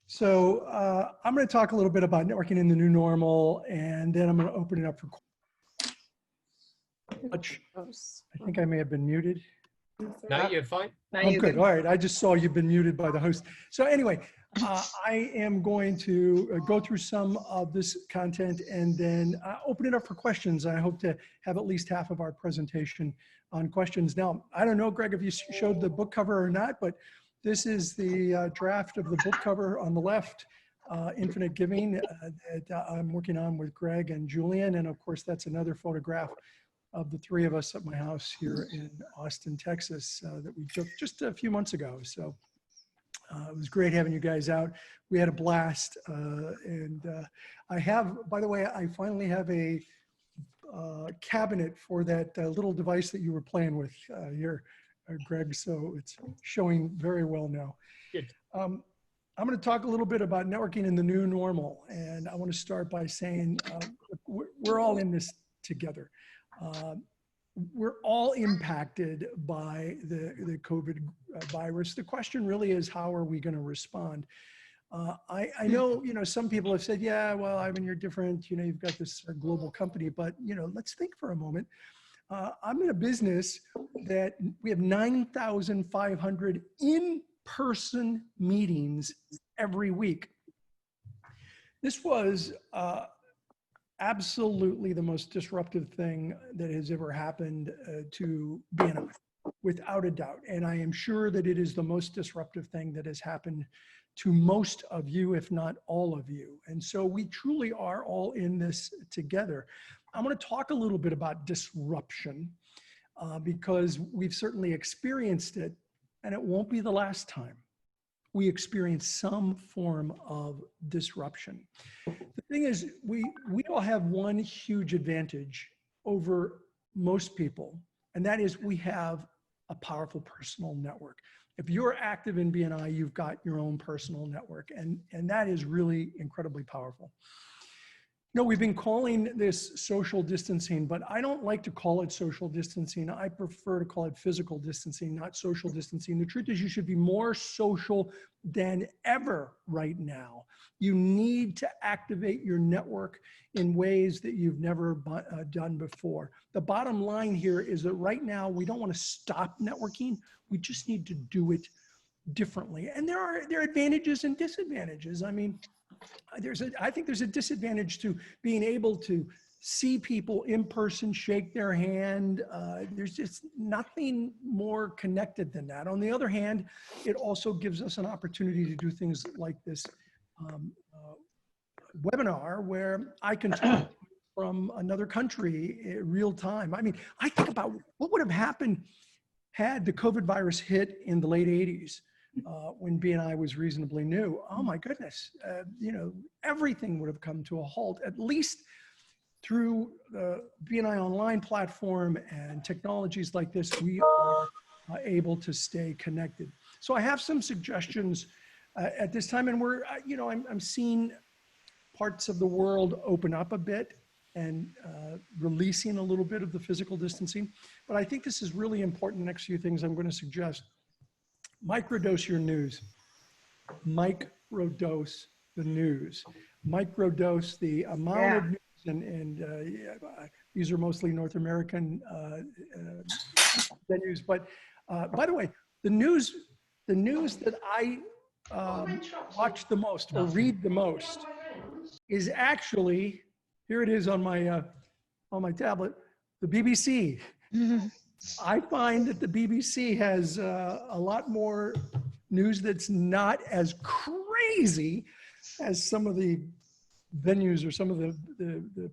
So I'm going to talk a little bit about networking in the new normal, and then I'm going to open it up for questions. I think I may have been muted. No, you're fine. Oh, good. All right. I just saw you've been muted by the host. So anyway, I am going to go through some of this content and then open it up for questions. I hope to have at least half of our presentation on questions. Now, I don't know, Greg, if you showed the book cover or not, but this is the draft of the book cover on the left, Infinite Giving, that I'm working on with Greg and Julian. And of course, that's another photograph of the three of us at my house here in Austin, Texas, that we took just a few months ago. So it was great having you guys out. We had a blast. I have, by the way, I finally have a cabinet for that little device that you were playing with here, Greg. So it's showing very well now. Good. I'm going to talk a little bit about networking in the new normal. And I want to start by saying we're all in this together. We're all impacted by the COVID virus. The question really is, how are we going to respond? I know, some people have said, yeah, well, I mean, you're different, you've got this global company, but, let's think for a moment. I'm in a business that we have 9,500 in-person meetings every week. This was absolutely the most disruptive thing that has ever happened to BNI, without a doubt. And I am sure that it is the most disruptive thing that has happened to most of you, if not all of you. And so we truly are all in this together. I'm going to talk a little bit about disruption because we've certainly experienced it, and it won't be the last time we experience some form of disruption. The thing is, we all have one huge advantage over most people, and that is we have a powerful personal network. If you're active in BNI, you've got your own personal network, and that is really incredibly powerful. We've been calling this social distancing, but I don't like to call it social distancing. I prefer to call it physical distancing, not social distancing. The truth is, you should be more social than ever right now. You need to activate your network in ways that you've never done before. The bottom line here is that right now, we don't want to stop networking. We just need to do it differently. And there are advantages and disadvantages. I mean, I think there's a disadvantage to being able to see people in person, shake their hand. There's just nothing more connected than that. On the other hand, it also gives us an opportunity to do things like this webinar, where I can talk from another country in real time. I mean, I think about what would have happened had the COVID virus hit in the late 80s. When BNI was reasonably new. Oh my goodness, everything would have come to a halt, at least through the BNI online platform and technologies like this. We are able to stay connected. So I have some suggestions at this time, and we're, I'm seeing parts of the world open up a bit and releasing a little bit of the physical distancing. But I think this is really important. The next few things I'm going to suggest. Microdose your news. Microdose the news. Microdose the amount of news, and these are mostly North American venues. But by the way, the news that I watch the most or read the most is actually, here it is on my tablet, the BBC. I find that the BBC has a lot more news that's not as crazy as some of the venues or some of the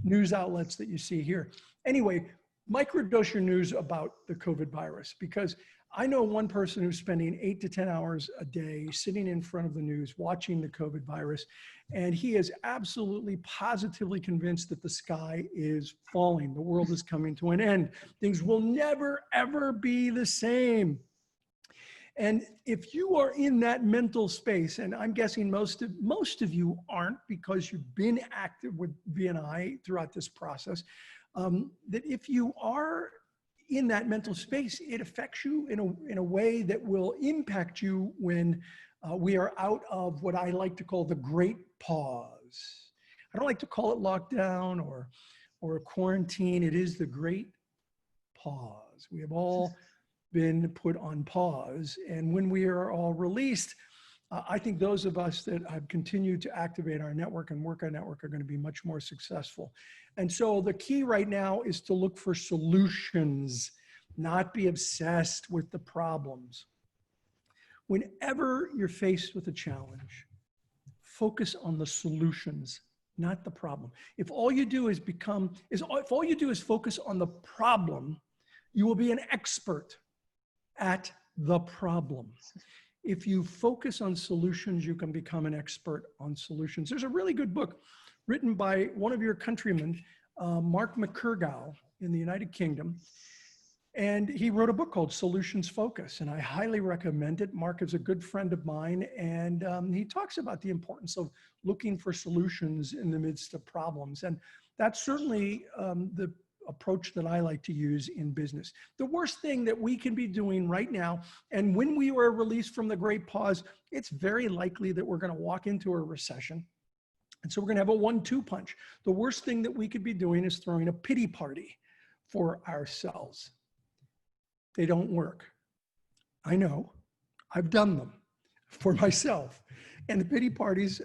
news outlets that you see here. Anyway, microdose your news about the COVID virus, because I know one person who's spending 8 to 10 hours a day sitting in front of the news, watching the COVID virus, and he is absolutely positively convinced that the sky is falling. The world is coming to an end. Things will never, ever be the same. And if you are in that mental space, and I'm guessing most of you aren't, because you've been active with BNI throughout this process, that if you are in that mental space, it affects you in a way that will impact you when We are out of what I like to call the great pause. I don't like to call it lockdown or a quarantine. It is the great pause. We have all been put on pause. And when we are all released, I think those of us that have continued to activate our network and work our network are going to be much more successful. And so the key right now is to look for solutions, not be obsessed with the problems. Whenever you're faced with a challenge, focus on the solutions, not the problem. If all you do is focus on the problem, you will be an expert at the problem. If you focus on solutions, you can become an expert on solutions. There's a really good book written by one of your countrymen, Mark McCurgow in the United Kingdom. And he wrote a book called Solutions Focus, and I highly recommend it. Mark is a good friend of mine, and he talks about the importance of looking for solutions in the midst of problems. And that's certainly the approach that I like to use in business. The worst thing that we can be doing right now, and when we are released from the great pause, it's very likely that we're going to walk into a recession. And so we're going to have a 1-2 punch. The worst thing that we could be doing is throwing a pity party for ourselves. They don't work. I know. I've done them for myself. And the pity parties,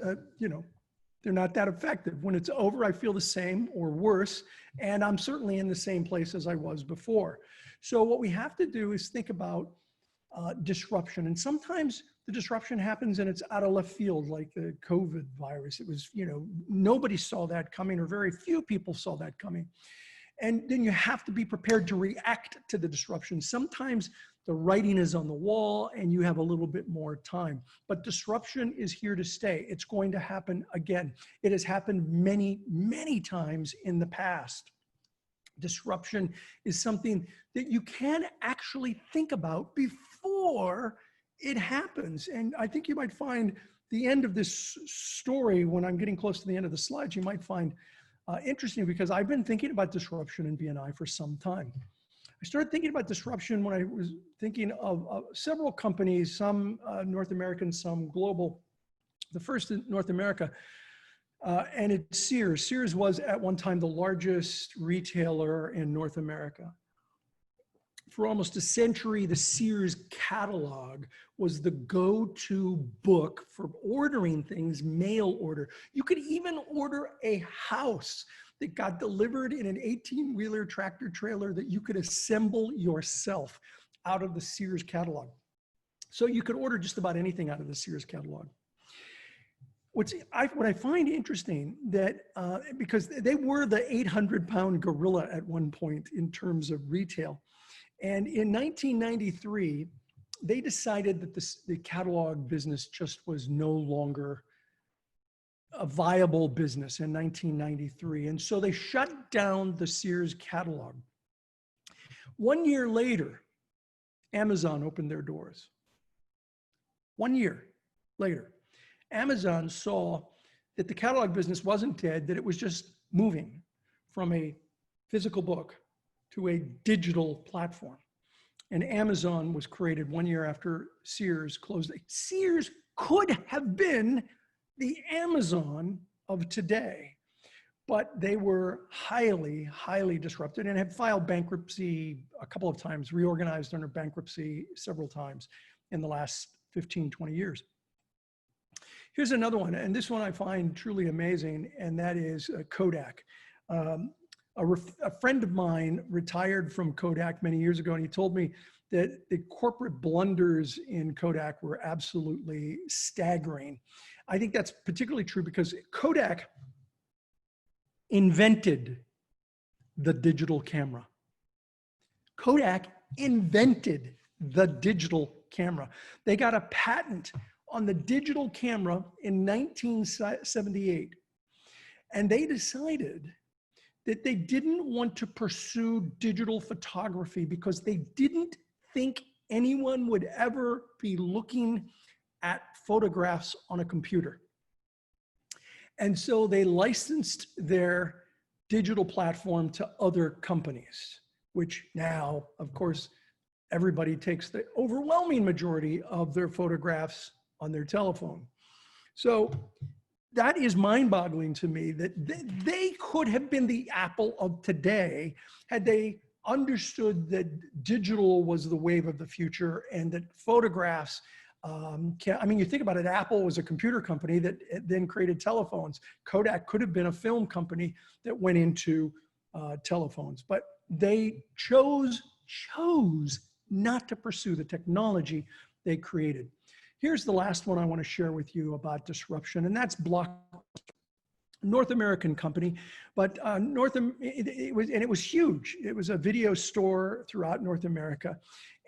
they're not that effective. When it's over, I feel the same or worse. And I'm certainly in the same place as I was before. So what we have to do is think about disruption. And sometimes the disruption happens and it's out of left field, like the COVID virus. It was, nobody saw that coming, or very few people saw that coming. And then you have to be prepared to react to the disruption. Sometimes the writing is on the wall and you have a little bit more time. But disruption is here to stay. It's going to happen again. It has happened many, many times in the past. Disruption is something that you can actually think about before it happens. And I think you might find the end of this story, when I'm getting close to the end of the slides, you might find interesting, because I've been thinking about disruption in BNI for some time. I started thinking about disruption when I was thinking of several companies, some North American, some global. The first in North America, and it's Sears. Sears was at one time the largest retailer in North America. For almost a century, the Sears catalog was the go-to book for ordering things, mail order. You could even order a house that got delivered in an 18-wheeler tractor trailer that you could assemble yourself out of the Sears catalog. So you could order just about anything out of the Sears catalog. What I find interesting, that because they were the 800-pound gorilla at one point in terms of retail. And in 1993, they decided that the catalog business just was no longer a viable business in 1993. And so they shut down the Sears catalog. 1 year later, Amazon opened their doors. 1 year later, Amazon saw that the catalog business wasn't dead, that it was just moving from a physical book to a digital platform. And Amazon was created 1 year after Sears closed. Sears could have been the Amazon of today, but they were highly, highly disrupted and had filed bankruptcy a couple of times, reorganized under bankruptcy several times in the last 15, 20 years. Here's another one, and this one I find truly amazing, and that is Kodak. A friend of mine retired from Kodak many years ago, and he told me that the corporate blunders in Kodak were absolutely staggering. I think that's particularly true because Kodak invented the digital camera. Kodak invented the digital camera. They got a patent on the digital camera in 1978. And they decided that they didn't want to pursue digital photography because they didn't think anyone would ever be looking at photographs on a computer. And so they licensed their digital platform to other companies, which now, of course, everybody takes the overwhelming majority of their photographs on their telephone. So that is mind-boggling to me that they could have been the Apple of today had they understood that digital was the wave of the future and that photographs I mean, you think about it, Apple was a computer company that then created telephones. Kodak could have been a film company that went into telephones, but they chose not to pursue the technology they created. Here's the last one I want to share with you about disruption, and that's North American company, but it was huge. It was a video store throughout North America.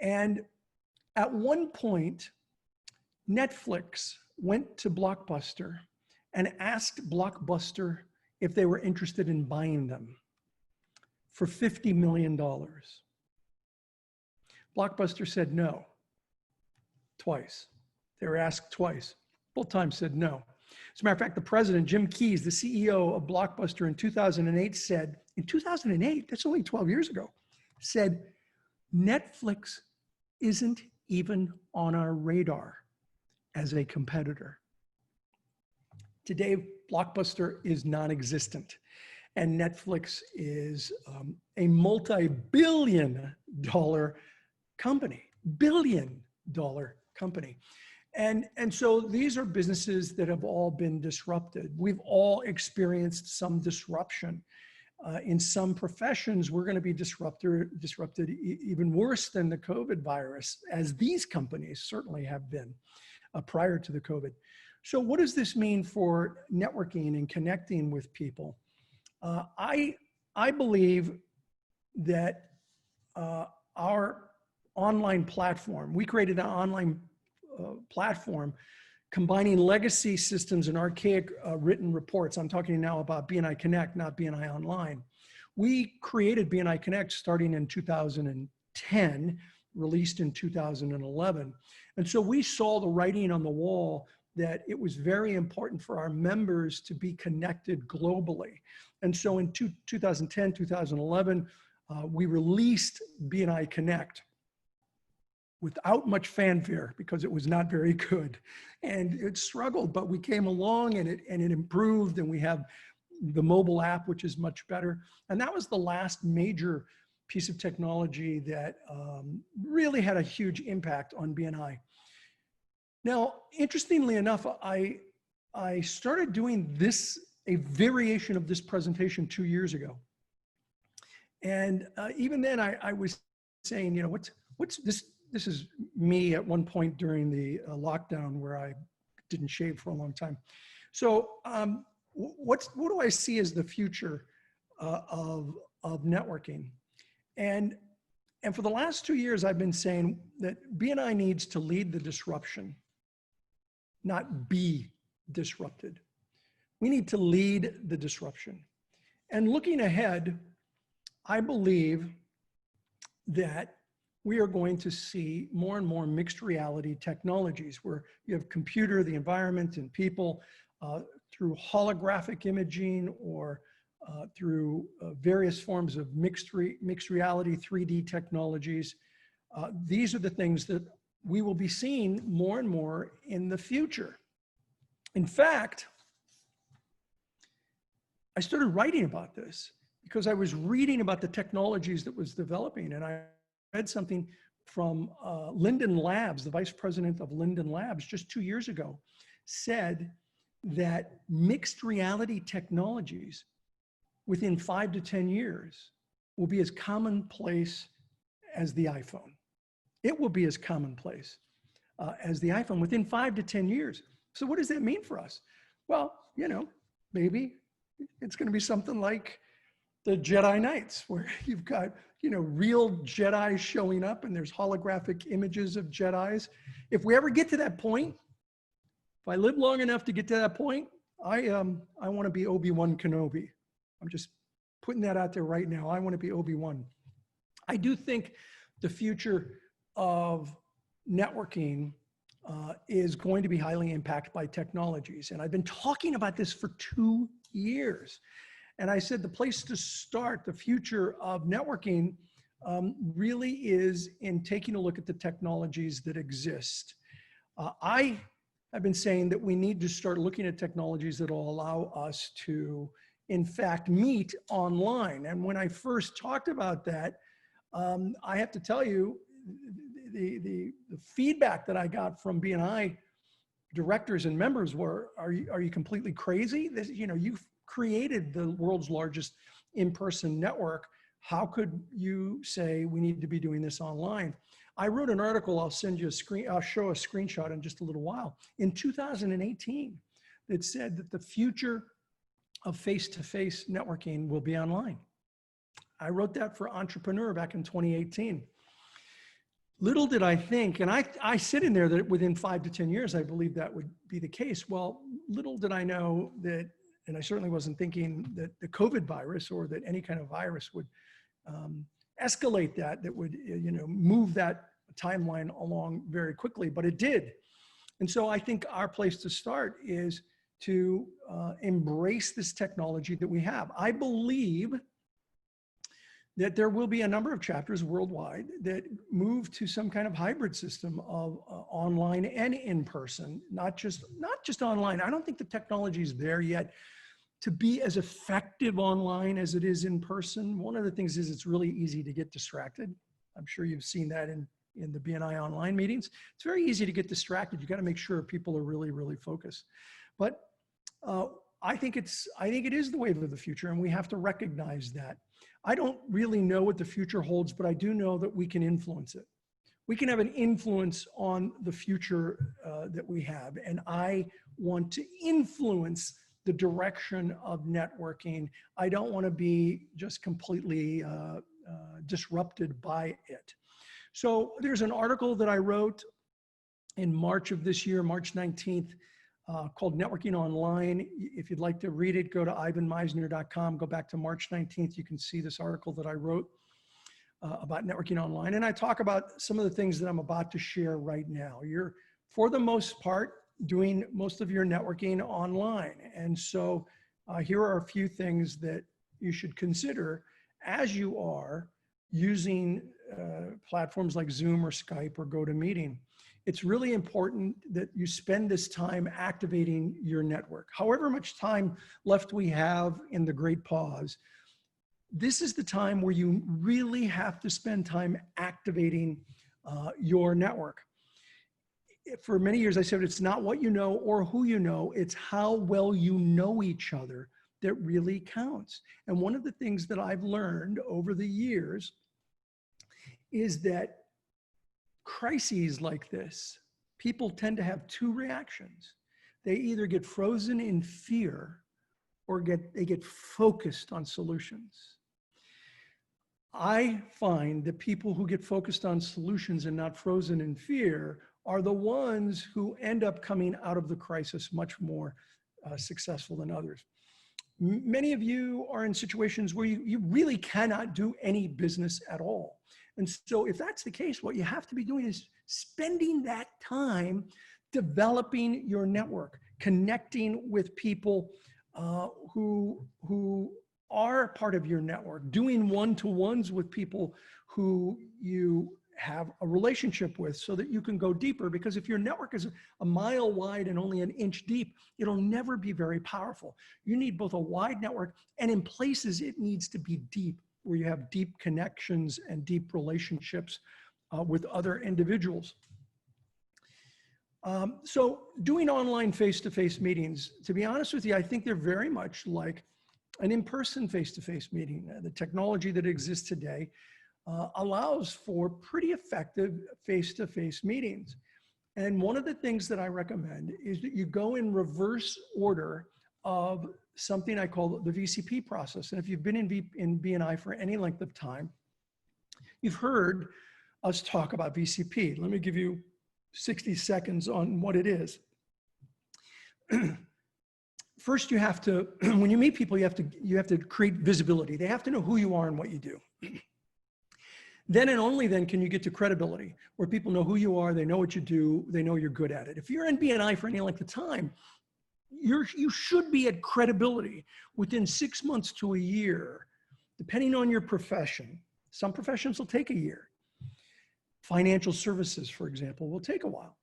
And at one point, Netflix went to Blockbuster and asked Blockbuster if they were interested in buying them for $50 million. Blockbuster said no, twice. They were asked twice. Both times said no. As a matter of fact, the president, Jim Keyes, the CEO of Blockbuster in 2008 said, in 2008, that's only 12 years ago, said, Netflix isn't even on our radar as a competitor. Today, Blockbuster is non-existent, and Netflix is a multi-billion dollar company, billion-dollar company. And so these are businesses that have all been disrupted. We've all experienced some disruption. In some professions, we're going to be disrupted even worse than the COVID virus, as these companies certainly have been prior to the COVID. So what does this mean for networking and connecting with people? I believe that our online platform, we created an online platform combining legacy systems and archaic written reports. I'm talking now about BNI Connect, not BNI Online. We created BNI Connect starting in 2010, released in 2011. And so we saw the writing on the wall that it was very important for our members to be connected globally. And so in 2010, 2011, we released BNI Connect without much fanfare because it was not very good. And it struggled, but we came along and it improved, and we have the mobile app, which is much better. And that was the last major piece of technology that really had a huge impact on BNI. Now, interestingly enough, I started doing a variation of this presentation 2 years ago. And even then I was saying, you know, what's this? This is me at one point during the lockdown where I didn't shave for a long time. So what do I see as the future of networking? And for the last 2 years, I've been saying that BNI needs to lead the disruption, not be disrupted. We need to lead the disruption. And looking ahead, I believe that we are going to see more and more mixed reality technologies where you have computer, the environment, and people through holographic imaging or through various forms of mixed reality, 3D technologies. These are the things that we will be seeing more and more in the future. In fact, I started writing about this because I was reading about the technologies that was developing, and I read something from Linden Labs, the vice president of Linden Labs, just 2 years ago, said that mixed reality technologies within 5 to 10 years will be as commonplace as the iPhone. It will be as commonplace as the iPhone within 5 to 10 years. So what does that mean for us? Well, you know, maybe it's going to be something like the Jedi Knights, where you've got, you know, real Jedi showing up and there's holographic images of Jedis. If we ever get to that point, if I live long enough to get to that point, I want to be Obi-Wan Kenobi. I'm just putting that out there right now. I want to be Obi-Wan. I do think the future of networking is going to be highly impacted by technologies. And I've been talking about this for 2 years. And I said the place to start the future of networking really is in taking a look at the technologies that exist. I I've been saying that we need to start looking at technologies that will allow us to, in fact, meet online. And when I first talked about that, I have to tell you, the feedback that I got from BNI directors and members were, are you completely crazy? This, you've created the world's largest in-person network. How could you say we need to be doing this online? I wrote an article, I'll show a screenshot in just a little while, in 2018 that said that the future of face-to-face networking will be online. I wrote that for Entrepreneur back in 2018. Little did I think, and I sit in there that within 5 to 10 years, I believe that would be the case. Well, little did I know that, and I certainly wasn't thinking that the COVID virus or that any kind of virus would escalate that would, move that timeline along very quickly, but it did. And so I think our place to start is to embrace this technology that we have. I believe that there will be a number of chapters worldwide that move to some kind of hybrid system of online and in person, not just online. I don't think the technology is there yet to be as effective online as it is in person. One of the things is it's really easy to get distracted. I'm sure you've seen that in the BNI online meetings. It's very easy to get distracted. You got to make sure people are really, really focused. But I think it is the wave of the future, and we have to recognize that. I don't really know what the future holds, but I do know that we can influence it. We can have an influence on the future that we have, and I want to influence the direction of networking. I don't want to be just completely disrupted by it. So there's an article that I wrote in March of this year, March 19th, called Networking Online. If you'd like to read it, go to ivanmisner.com, go back to March 19th. You can see this article that I wrote about networking online. And I talk about some of the things that I'm about to share right now. You're, for the most part, doing most of your networking online. And so here are a few things that you should consider as you are using platforms like Zoom or Skype or GoToMeeting. It's really important that you spend this time activating your network. However much time left we have in the great pause, this is the time where you really have to spend time activating your network. For many years, I said, it's not what you know or who you know, it's how well you know each other that really counts. And one of the things that I've learned over the years is that crises like this, people tend to have two reactions. They either get frozen in fear or they get focused on solutions. I find that people who get focused on solutions and not frozen in fear are the ones who end up coming out of the crisis much more successful than others. Many of you are in situations where you really cannot do any business at all. And so if that's the case, what you have to be doing is spending that time developing your network, connecting with people who are part of your network, doing one-to-ones with people who you have a relationship with so that you can go deeper. Because if your network is a mile wide and only an inch deep, it'll never be very powerful. You need both a wide network and in places it needs to be deep, where you have deep connections and deep relationships with other individuals. So doing online face-to-face meetings, to be honest with you, I think they're very much like an in-person face-to-face meeting. The technology that exists today allows for pretty effective face-to-face meetings. And one of the things that I recommend is that you go in reverse order of something I call the VCP process. And if you've been in BNI for any length of time, you've heard us talk about VCP. Let me give you 60 seconds on what it is. First, you have to, when you meet people, you have to create visibility. They have to know who you are and what you do. Then and only then can you get to credibility, where people know who you are, they know what you do, they know you're good at it. If you're in BNI for any length of time, you should be at credibility within 6 months to a year, depending on your profession. Some professions will take a year. Financial services, for example, will take a while.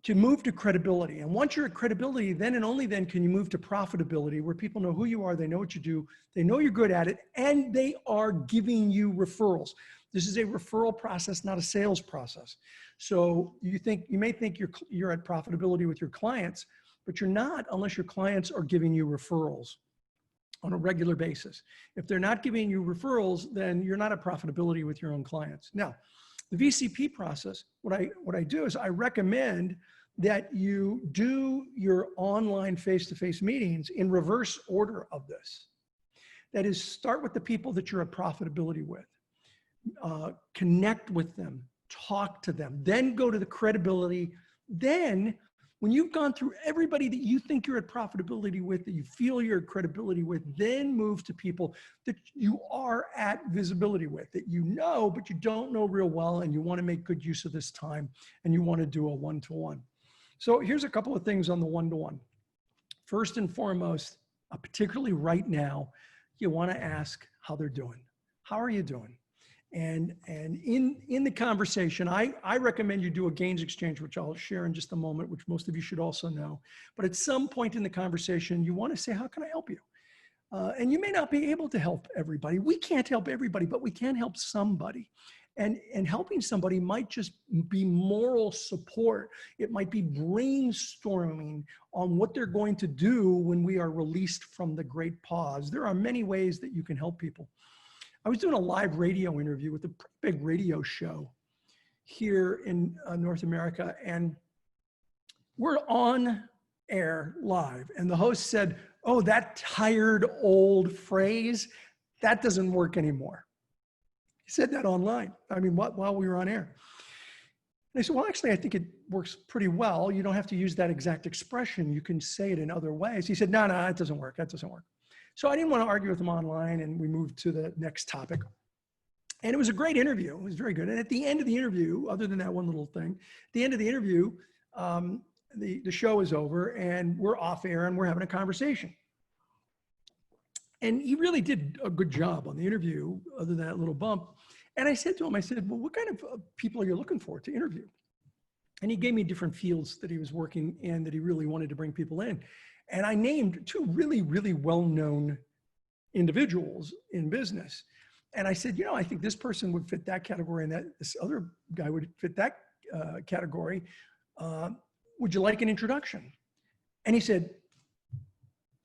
to move to credibility. And once you're at credibility, then and only then can you move to profitability, where people know who you are, they know what you do, they know you're good at it, and they are giving you referrals. This is a referral process, not a sales process. So you may think you're at profitability with your clients, but you're not unless your clients are giving you referrals on a regular basis. If they're not giving you referrals, then you're not at profitability with your own clients. Now, the VCP process, what I do is I recommend that you do your online face-to-face meetings in reverse order of this. That is, start with the people that you're at profitability with. Connect with them, talk to them, then go to the credibility. Then when you've gone through everybody that you think you're at profitability with, that you feel you're at credibility with, then move to people that you are at visibility with, that you know, but you don't know real well, and you want to make good use of this time, and you want to do a one-to-one. So here's a couple of things on the one-to-one. First and foremost, particularly right now, you want to ask how they're doing. How are you doing? And in the conversation, I recommend you do a gains exchange, which I'll share in just a moment, which most of you should also know. But at some point in the conversation, you want to say, how can I help you? And you may not be able to help everybody. We can't help everybody, but we can help somebody. And helping somebody might just be moral support. It might be brainstorming on what they're going to do when we are released from the great pause. There are many ways that you can help people. I was doing a live radio interview with a big radio show here in North America, and we're on air live. And the host said, "Oh, that tired old phrase, that doesn't work anymore." He said that online. I mean, while we were on air. And I said, well, actually, I think it works pretty well. You don't have to use that exact expression. You can say it in other ways. He said, no, it doesn't work. That doesn't work. So I didn't want to argue with him online, and we moved to the next topic. And it was a great interview. It was very good. And at the end of the interview, other than that one little thing, at the end of the interview, the show is over, and we're off air, and we're having a conversation. And he really did a good job on the interview, other than that little bump. And I said to him, well, what kind of people are you looking for to interview? And he gave me different fields that he was working in, that he really wanted to bring people in. And I named two really, really well-known individuals in business. And I said, I think this person would fit that category, and that this other guy would fit that category. Would you like an introduction? And he said,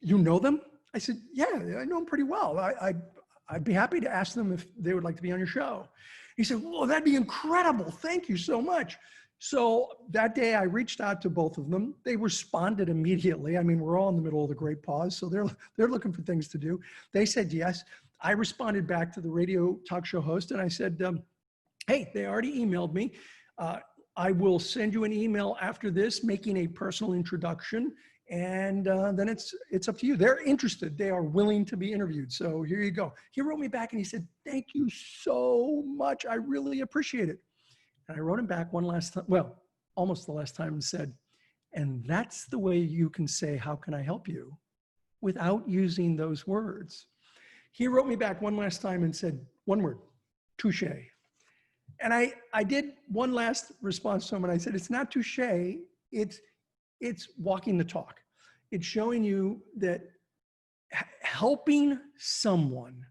you know them? I said, yeah, I know them pretty well. I'd be happy to ask them if they would like to be on your show. He said, well, that'd be incredible. Thank you so much. So that day I reached out to both of them. They responded immediately. I mean, we're all in the middle of the great pause, so they're looking for things to do. They said yes. I responded back to the radio talk show host, and I said, hey, they already emailed me. I will send you an email after this making a personal introduction, and then it's up to you. They're interested. They are willing to be interviewed. So here you go. He wrote me back and he said, thank you so much. I really appreciate it. And I wrote him back one last time, well, almost the last time, and said, and that's the way you can say, how can I help you, without using those words. He wrote me back one last time and said, one word, touche. And I did one last response to him, and I said, it's not touche, it's walking the talk. It's showing you that helping someone,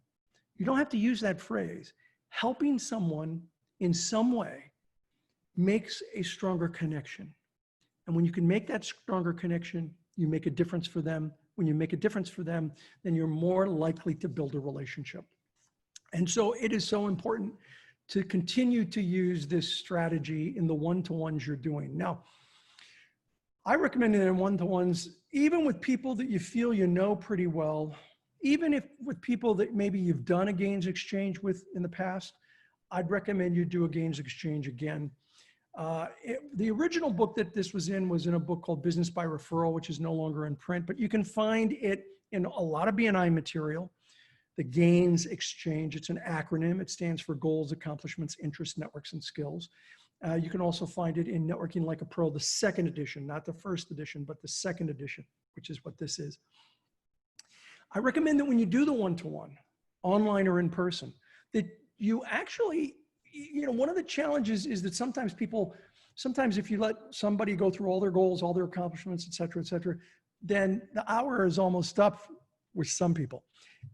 you don't have to use that phrase, helping someone in some way makes a stronger connection. And when you can make that stronger connection, you make a difference for them. When you make a difference for them, then you're more likely to build a relationship. And so it is so important to continue to use this strategy in the one-to-ones you're doing. Now, I recommend it in one-to-ones, even with people that you feel you know pretty well, even if with people that maybe you've done a gains exchange with in the past, I'd recommend you do a gains exchange again. The original book that this was in a book called Business by Referral, which is no longer in print, but you can find it in a lot of BNI material. The gains exchange, it's an acronym. It stands for goals, accomplishments, interests, networks, and skills. You can also find it in Networking Like a Pro, the second edition, not the first edition, but the second edition, which is what this is. I recommend that when you do the one-to-one, online or in person, that you actually, one of the challenges is that sometimes people Sometimes if you let somebody go through all their goals, all their accomplishments, et cetera, then the hour is almost up with some people.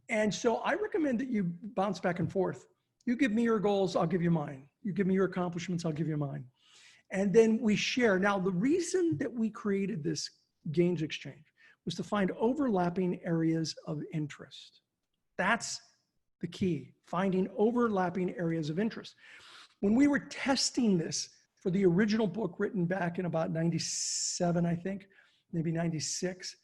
And so I recommend that you bounce back and forth. You give me your goals, I'll give you mine. You give me your accomplishments, I'll give you mine. And then we share. Now, the reason that we created this gains exchange was to find overlapping areas of interest. That's the key, finding overlapping areas of interest. When we were testing this for the original book written back in about 97, I think, maybe 96,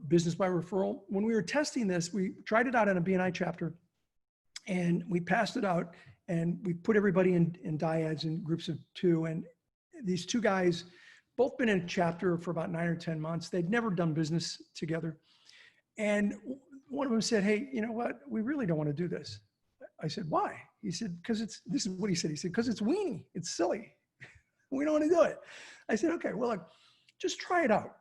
Business by Referral, when we were testing this, we tried it out in a BNI chapter and we passed it out and we put everybody in dyads in groups of 2. And these 2 guys, both been in a chapter for about 9 or 10 months. They'd never done business together. And one of them said, hey, you know what? We really don't want to do this. I said, why? He said, because this is what he said. He said, because it's weenie. It's silly. We don't want to do it. I said, okay, well, look, just try it out.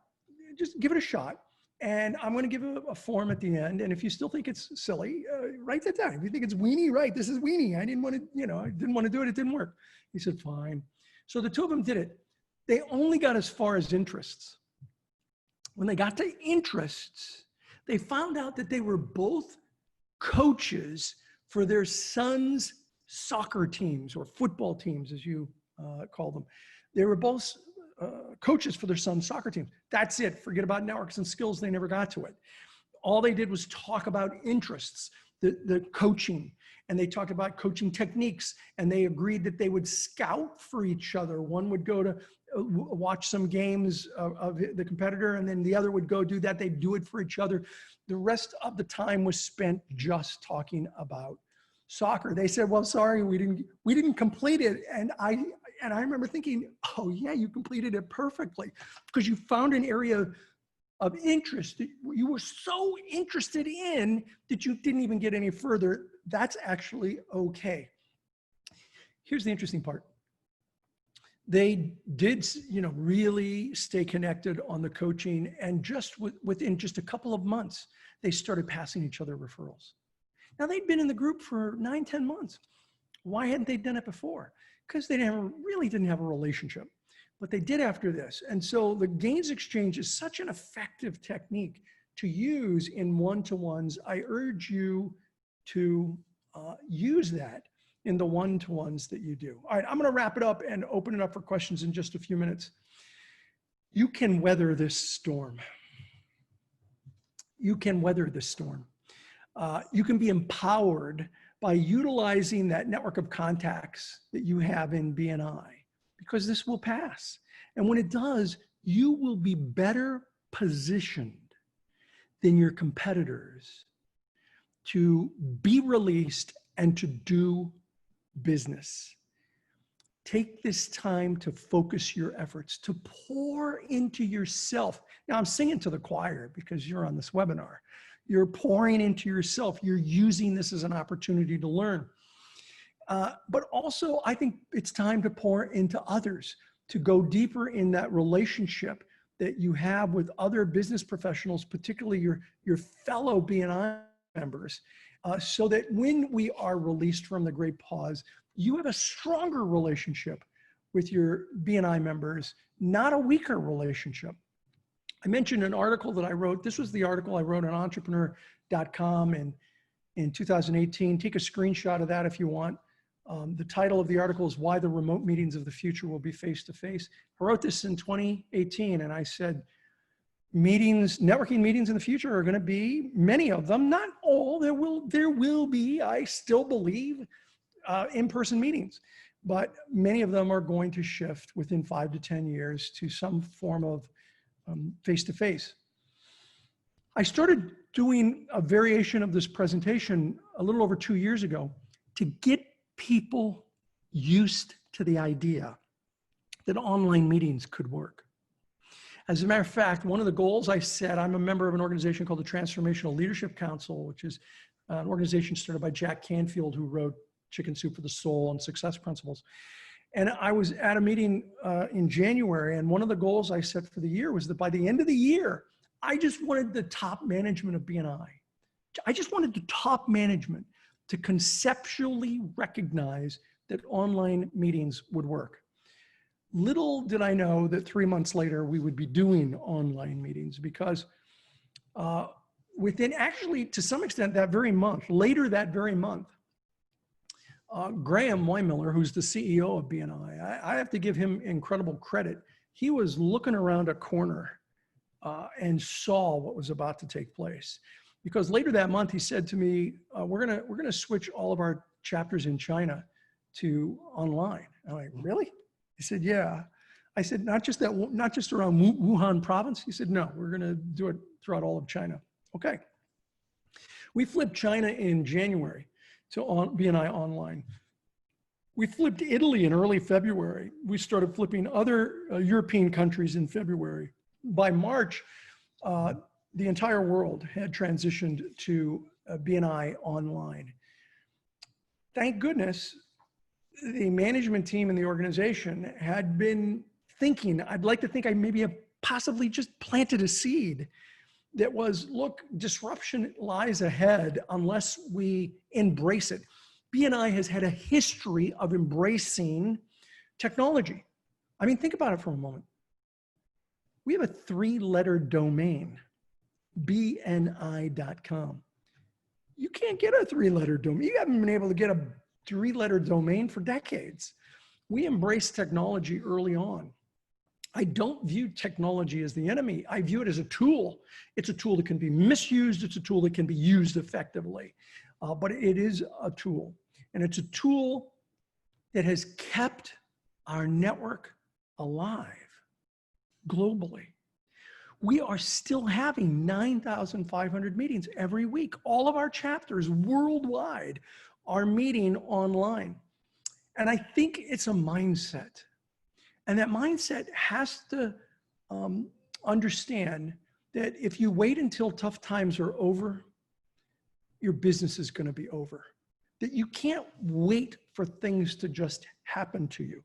Just give it a shot. And I'm going to give a form at the end. And if you still think it's silly, write that down. If you think it's weenie, right? This is weenie. I didn't want to, I didn't want to do it. It didn't work. He said, fine. So the 2 of them did it. They only got as far as interests. When they got to interests, they found out that they were both coaches for their sons' soccer teams or football teams, as you call them. They were both coaches for their son's soccer teams. That's it. Forget about networks and skills. They never got to it. All they did was talk about interests, the coaching, and they talked about coaching techniques, and they agreed that they would scout for each other. One would go to watch some games of the competitor, and then the other would go do that. They'd do it for each other. The rest of the time was spent just talking about soccer. They said, well, sorry, we didn't complete it. And I remember thinking, oh yeah, you completed it perfectly because you found an area of interest that you were so interested in that you didn't even get any further. That's actually okay. Here's the interesting part. They did, really stay connected on the coaching, and just within just a couple of months, they started passing each other referrals. Now they'd been in the group for 9, 10 months. Why hadn't they done it before? Because they really didn't have a relationship, but they did after this. And so the gains exchange is such an effective technique to use in one-to-ones. I urge you to use that in the one-to-ones that you do. All right, I'm gonna wrap it up and open it up for questions in just a few minutes. You can weather this storm. You can weather this storm. You can be empowered by utilizing that network of contacts that you have in BNI, because this will pass. And when it does, you will be better positioned than your competitors to be released and to do business. Take this time to focus your efforts, to pour into yourself. Now I'm singing to the choir because you're on this webinar. You're pouring into yourself. You're using this as an opportunity to learn. But also, I think it's time to pour into others, to go deeper in that relationship that you have with other business professionals, particularly your fellow BNI members, so that when we are released from the great pause, you have a stronger relationship with your BNI members, not a weaker relationship. I mentioned an article that I wrote. This was the article I wrote on entrepreneur.com in 2018. Take a screenshot of that if you want. The title of the article is Why the Remote Meetings of the Future Will Be Face-to-Face. I wrote this in 2018, and I said, networking meetings in the future are going to be, many of them, not all, there will be, I still believe, in-person meetings, but many of them are going to shift within 5 to 10 years to some form of face-to-face. I started doing a variation of this presentation a little over 2 years ago to get people used to the idea that online meetings could work. As a matter of fact, one of the goals I set, I'm a member of an organization called the Transformational Leadership Council, which is an organization started by Jack Canfield, who wrote Chicken Soup for the Soul and Success Principles. And I was at a meeting in January, and one of the goals I set for the year was that by the end of the year, I just wanted the top management of BNI. I just wanted the top management to conceptually recognize that online meetings would work. Little did I know that 3 months later we would be doing online meetings, because within, actually to some extent, that very month, later that very month, Graham Weimiller, who's the CEO of BNI, I have to give him incredible credit. He was looking around a corner and saw what was about to take place. Because later that month, he said to me, we're gonna switch all of our chapters in China to online. I'm like, really? He said, yeah. I said, not just around Wuhan province. He said, no, we're gonna do it throughout all of China. Okay. We flipped China in January to BNI online. We flipped Italy in early February. We started flipping other European countries in February. By March, the entire world had transitioned to BNI online. Thank goodness the management team and the organization had been thinking, I'd like to think I maybe have possibly just planted a seed that was, look, disruption lies ahead unless we embrace it. BNI has had a history of embracing technology. I mean, think about it for a moment. We have a 3-letter domain, BNI.com. You can't get a 3-letter domain. You haven't been able to get a 3-letter domain for decades. We embraced technology early on. I don't view technology as the enemy. I view it as a tool. It's a tool that can be misused. It's a tool that can be used effectively. But it is a tool. And it's a tool that has kept our network alive globally. We are still having 9,500 meetings every week. All of our chapters worldwide are meeting online. And I think it's a mindset. And that mindset has to understand that if you wait until tough times are over, your business is going to be over. That you can't wait for things to just happen to you.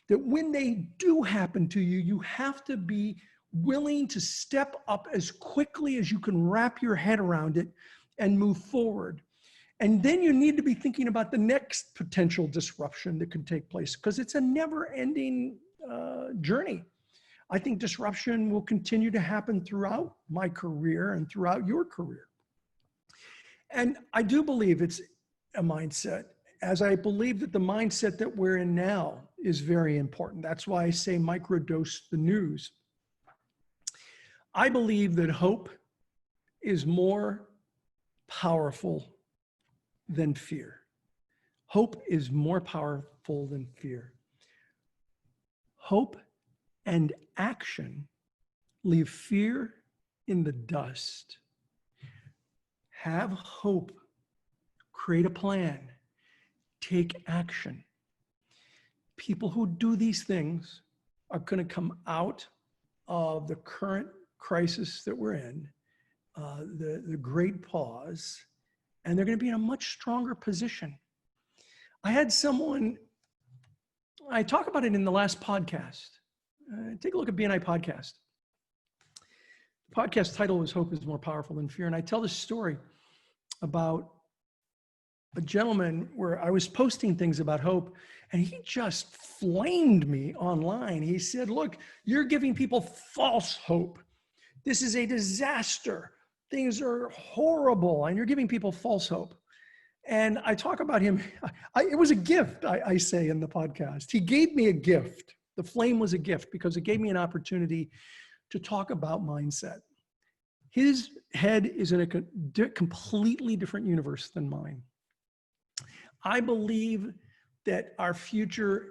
That when they do happen to you, you have to be willing to step up as quickly as you can wrap your head around it and move forward. And then you need to be thinking about the next potential disruption that can take place, because it's a never-ending journey. I think disruption will continue to happen throughout my career and throughout your career. And I do believe it's a mindset, as I believe that the mindset that we're in now is very important. That's why I say microdose the news. I believe that hope is more powerful than fear. Hope is more powerful than fear. Hope and action leave fear in the dust. Have hope, create a plan, take action. People who do these things are going to come out of the current crisis that we're in, the great pause, and they're going to be in a much stronger position. I had someone, I talk about it in the last podcast. Take a look at BNI podcast. The podcast title was Hope is More Powerful Than Fear. And I tell this story about a gentleman where I was posting things about hope, and he just flamed me online. He said, look, you're giving people false hope. This is a disaster. Things are horrible, and you're giving people false hope. And I talk about him. It was a gift, I say in the podcast. He gave me a gift. The flame was a gift because it gave me an opportunity to talk about mindset. His head is in a completely different universe than mine. I believe that our future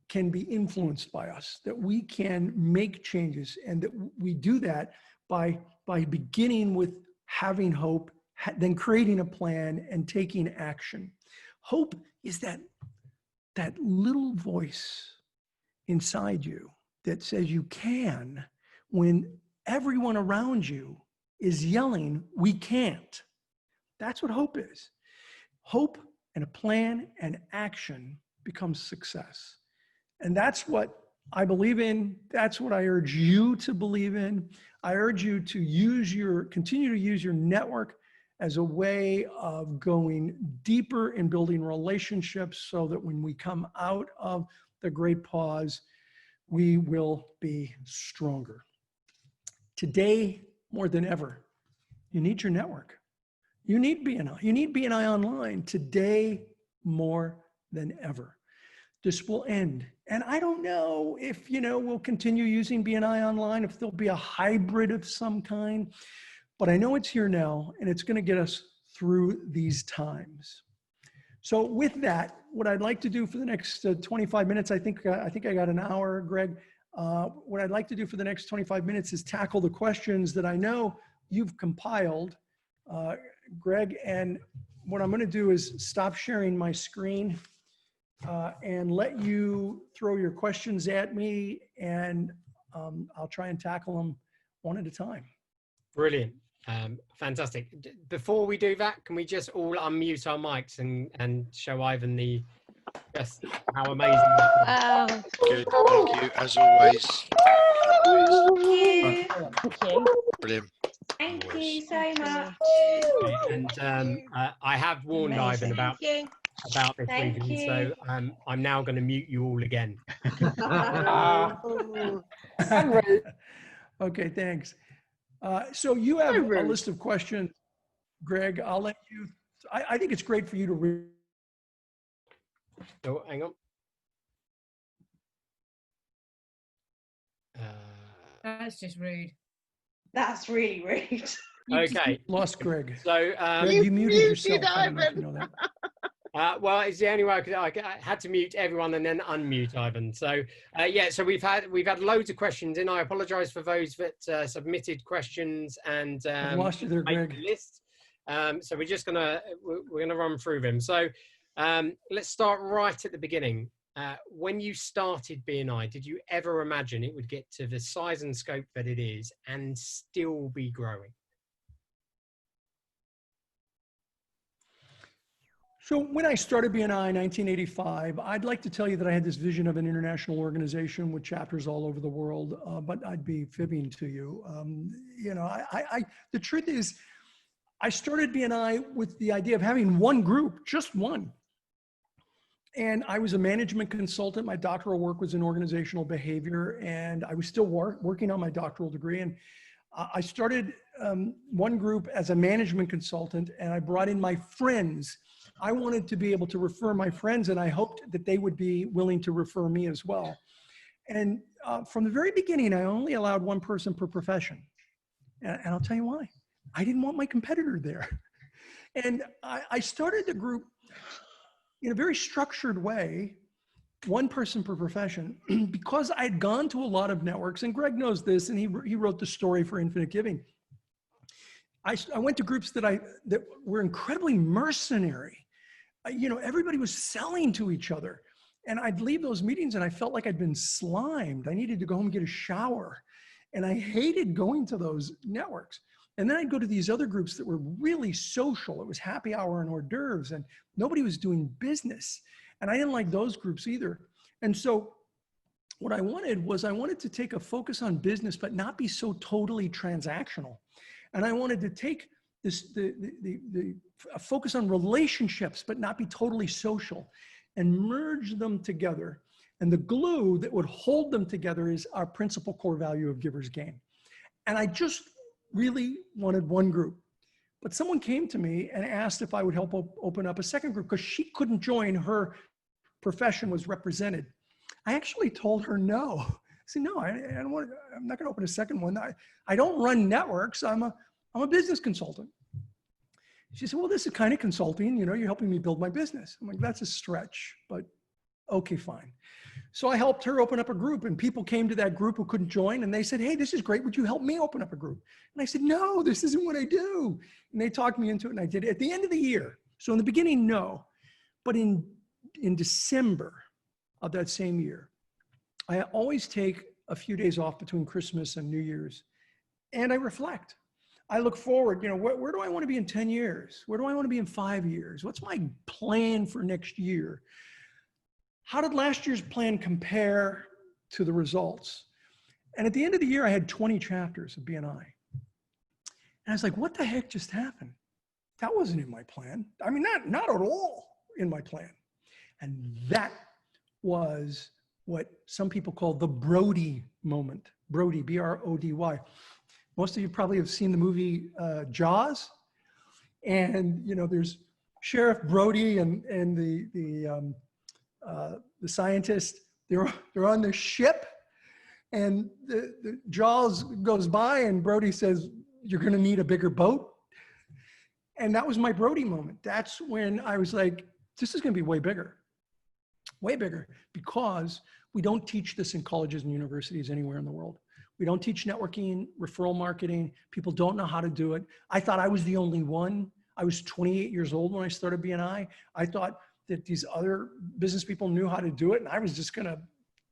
can be influenced by us, that we can make changes, and that we do that by beginning with having hope, then creating a plan and taking action. Hope is that little voice inside you that says you can when everyone around you is yelling, we can't. That's what hope is. Hope and a plan and action becomes success. And that's what I believe in. That's what I urge you to believe in. I urge you to continue to use your network as a way of going deeper in building relationships so that when we come out of the great pause, we will be stronger. Today, more than ever, you need your network. You need BNI. You need BNI online today more than ever. This will end. And I don't know if, we'll continue using BNI online, if there'll be a hybrid of some kind, but I know it's here now and it's going to get us through these times. So with that, what I'd like to do for the next 25 minutes, I think I got an hour, Greg. What I'd like to do for the next 25 minutes is tackle the questions that I know you've compiled, Greg. And what I'm going to do is stop sharing my screen and let you throw your questions at me, and I'll try and tackle them one at a time. Brilliant. Fantastic. Before we do that, can we just all unmute our mics and show Ivan just how amazing that was? Wow. Good, thank you, as always. Thank you. Brilliant. Thank Always. you so much. And I have warned Ivan about this Thank briefing, you. so I'm now going to mute you all again. Okay, thanks. So you have a list of questions, Greg. I'll let you, I think it's great for you to read. Oh, hang on. That's just rude. That's really rude. Okay. Lost Greg. So Greg, you muted yourself. I don't know if you know that. well, it's the only way I had to mute everyone and then unmute Ivan. So yeah, so we've had loads of questions in. I apologise for those that submitted questions and I've lost you there, Greg. list. So we're gonna run through them. So let's start right at the beginning. When you started BNI, did you ever imagine it would get to the size and scope that it is and still be growing? So when I started BNI in 1985, I'd like to tell you that I had this vision of an international organization with chapters all over the world, but I'd be fibbing to you. The truth is, I started BNI with the idea of having one group, just one. And I was a management consultant. My doctoral work was in organizational behavior, and I was still working on my doctoral degree. And I started one group as a management consultant, and I brought in my friends. I wanted to be able to refer my friends, and I hoped that they would be willing to refer me as well. And from the very beginning, I only allowed one person per profession. And I'll tell you why. I didn't want my competitor there. And I started the group in a very structured way, one person per profession, because I'd gone to a lot of networks, and Greg knows this, and he wrote the story for Infinite Giving. I went to groups that were incredibly mercenary. Everybody was selling to each other. And I'd leave those meetings and I felt like I'd been slimed. I needed to go home and get a shower. And I hated going to those networks. And then I'd go to these other groups that were really social. It was happy hour and hors d'oeuvres, and nobody was doing business. And I didn't like those groups either. And so what I wanted to take a focus on business, but not be so totally transactional. And I wanted to take a focus on relationships, but not be totally social, and merge them together. And the glue that would hold them together is our principal core value of givers gain. And I just really wanted one group. But someone came to me and asked if I would help open up a second group because she couldn't join. Her profession was represented. I actually told her no. I said, no, I don't want. I'm not going to open a second one. I don't run networks. I'm a business consultant. She said, well, this is kind of consulting. You're helping me build my business. I'm like, that's a stretch, but okay, fine. So I helped her open up a group, and people came to that group who couldn't join, and they said, hey, this is great. Would you help me open up a group? And I said, no, this isn't what I do. And they talked me into it, and I did it at the end of the year. So in the beginning, no. But in December of that same year, I always take a few days off between Christmas and New Year's, and I reflect. I look forward, where do I want to be in 10 years? Where do I want to be in 5 years? What's my plan for next year? How did last year's plan compare to the results? And at the end of the year, I had 20 chapters of BNI. And I was like, what the heck just happened? That wasn't in my plan. I mean, not at all in my plan. And that was what some people call the Brody moment. Brody, B-R-O-D-Y. Most of you probably have seen the movie Jaws. And, you know, there's Sheriff Brody and the scientist. They're on the ship, and the Jaws goes by, and Brody says, "You're going to need a bigger boat." And that was my Brody moment. That's when I was like, this is going to be way bigger, because we don't teach this in colleges and universities anywhere in the world. We don't teach networking, referral marketing. People don't know how to do it. I thought I was the only one. I was 28 years old when I started BNI. I thought that these other business people knew how to do it, and I was just going to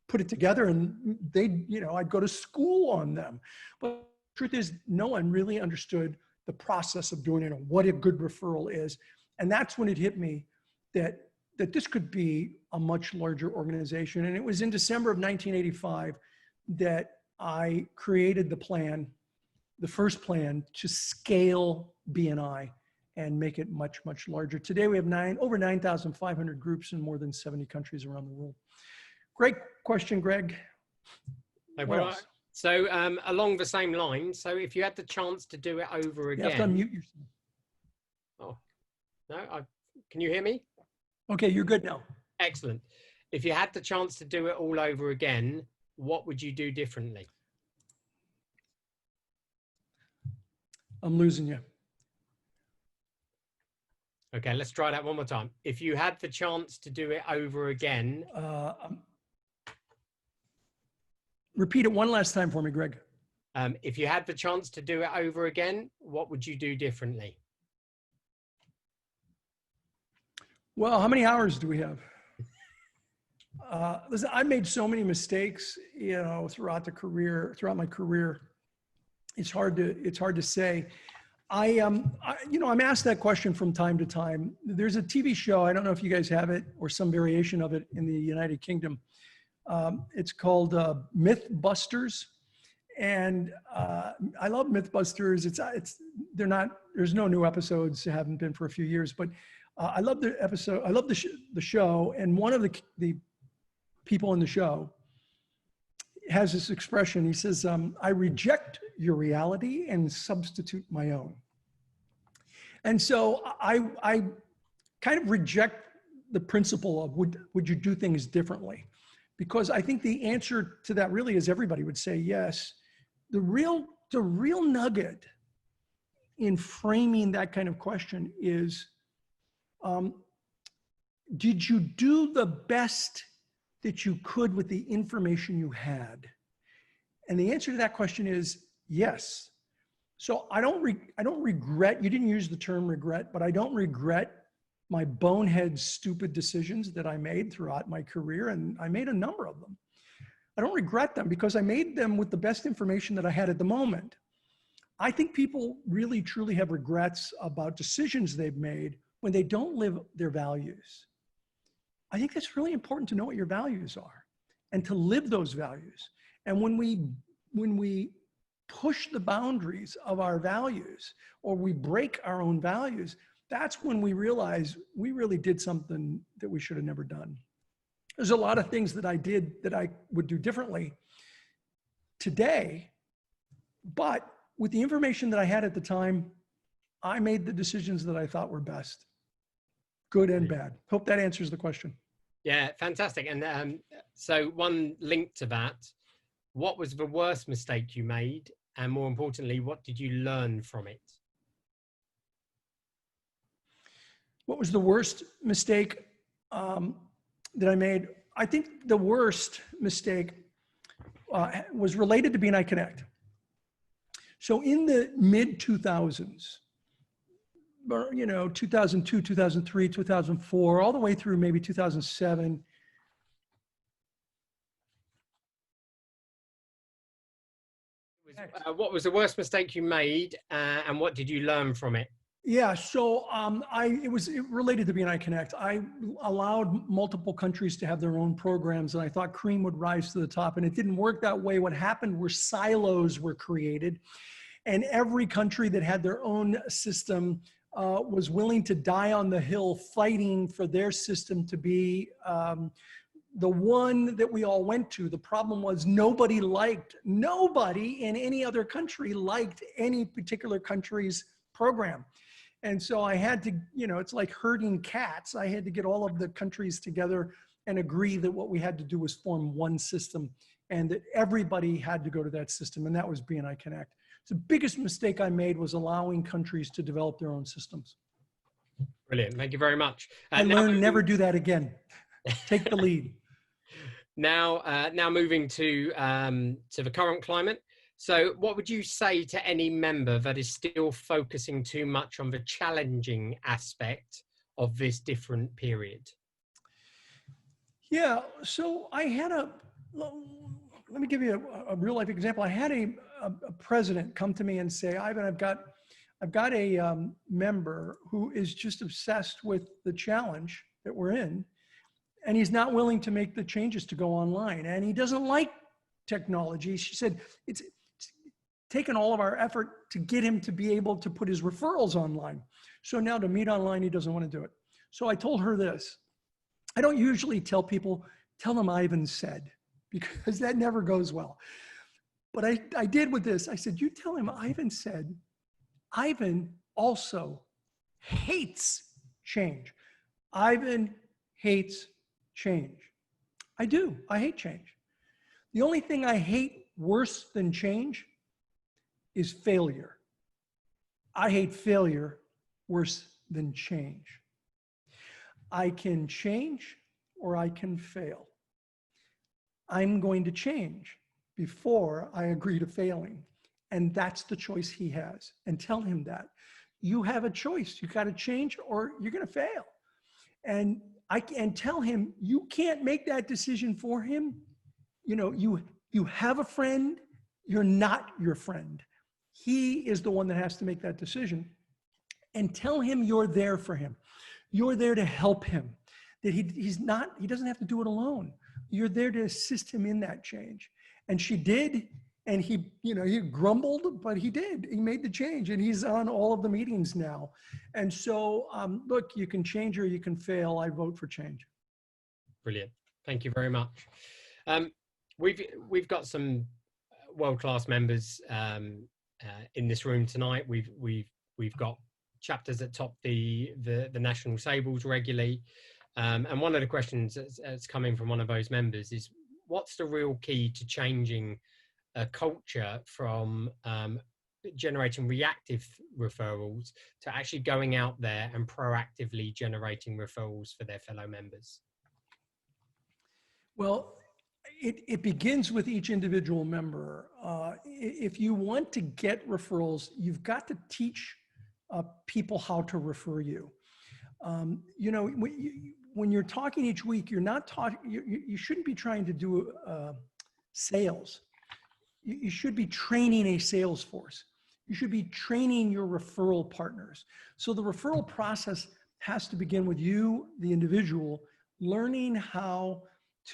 put it together, and I'd go to school on them. But the truth is, no one really understood the process of doing it and what a good referral is. And that's when it hit me that this could be a much larger organization. And it was in December of 1985 that I created the first plan to scale BNI and make it much, much larger. Today we have over 9,500 groups in more than 70 countries around the world. Great question, Greg. What else? So along the same line, so if you had the chance to do it over again. You have to unmute yourself. Oh, no, can you hear me? Okay, you're good now. Excellent. If you had the chance to do it all over again, what would you do differently? I'm losing you. Okay, let's try that one more time. If you had the chance to do it over again. Repeat it one last time for me, Greg. If you had the chance to do it over again, what would you do differently? Well, how many hours do we have? Listen, I made so many mistakes, throughout my career. It's hard to say. I'm asked that question from time to time. There's a TV show, I don't know if you guys have it or some variation of it in the United Kingdom. It's called Mythbusters. And I love Mythbusters. There's no new episodes, haven't been for a few years, but I love the episode. I love the show. And one of the people in the show has this expression. He says, I reject your reality and substitute my own. And so I kind of reject the principle of would you do things differently? Because I think the answer to that really is everybody would say yes. The real nugget in framing that kind of question is, did you do the best that you could with the information you had? And the answer to that question is yes. So I don't regret, you didn't use the term regret, but I don't regret my bonehead stupid decisions that I made throughout my career, and I made a number of them. I don't regret them because I made them with the best information that I had at the moment. I think people really truly have regrets about decisions they've made when they don't live their values. I think that's really important to know what your values are and to live those values. And when we push the boundaries of our values or we break our own values, that's when we realize we really did something that we should have never done. There's a lot of things that I did that I would do differently today, but with the information that I had at the time, I made the decisions that I thought were best, good and bad. Hope that answers the question. Yeah, fantastic. And so one link to that, what was the worst mistake you made? And more importantly, what did you learn from it? What was the worst mistake that I made? I think the worst mistake was related to BNI Connect. So in the mid 2000s, 2002, 2003, 2004, all the way through maybe 2007, what was the worst mistake you made and what did you learn from it? Yeah, so it was related to BNI Connect. I allowed multiple countries to have their own programs, and I thought cream would rise to the top, and it didn't work that way. What happened were silos were created, and every country that had their own system was willing to die on the hill fighting for their system to be the one that we all went to. The problem was nobody in any other country liked any particular country's program. And so I had to, it's like herding cats. I had to get all of the countries together and agree that what we had to do was form one system and that everybody had to go to that system. And that was BNI Connect. The biggest mistake I made was allowing countries to develop their own systems. Brilliant. Thank you very much. I learned never do that again. Take the lead. Now moving to the current climate. So what would you say to any member that is still focusing too much on the challenging aspect of this different period? Yeah, so I had let me give you a real life example. I had a president come to me and say, Ivan, I've got a member who is just obsessed with the challenge that we're in, and he's not willing to make the changes to go online, and he doesn't like technology. She said, it's taken all of our effort to get him to be able to put his referrals online. So now to meet online, he doesn't want to do it. So I told her this. I don't usually tell people, tell them Ivan said, because that never goes well. But I did with this. I said, you tell him Ivan said, Ivan also hates change. Ivan hates change. I do. I hate change. The only thing I hate worse than change is failure. I hate failure worse than change. I can change or I can fail. I'm going to change before I agree to failing. And that's the choice he has. And tell him that. You have a choice. You got to change or you're going to fail. And I can tell him you can't make that decision for him. You have a friend, you're not your friend. He is the one that has to make that decision. And tell him you're there for him. You're there to help him. That he doesn't have to do it alone. You're there to assist him in that change. And she did, and he grumbled, but he did. He made the change, and he's on all of the meetings now. And so, look, you can change or you can fail. I vote for change. Brilliant. Thank you very much. We've got some world-class members in this room tonight. We've got chapters that top the national tables regularly. And one of the questions that's coming from one of those members is, what's the real key to changing a culture from generating reactive referrals to actually going out there and proactively generating referrals for their fellow members? Well, it begins with each individual member. If you want to get referrals, you've got to teach people how to refer you. When you're talking each week, you're not talking. You shouldn't be trying to do sales. You should be training a sales force. You should be training your referral partners. So the referral process has to begin with you, the individual, learning how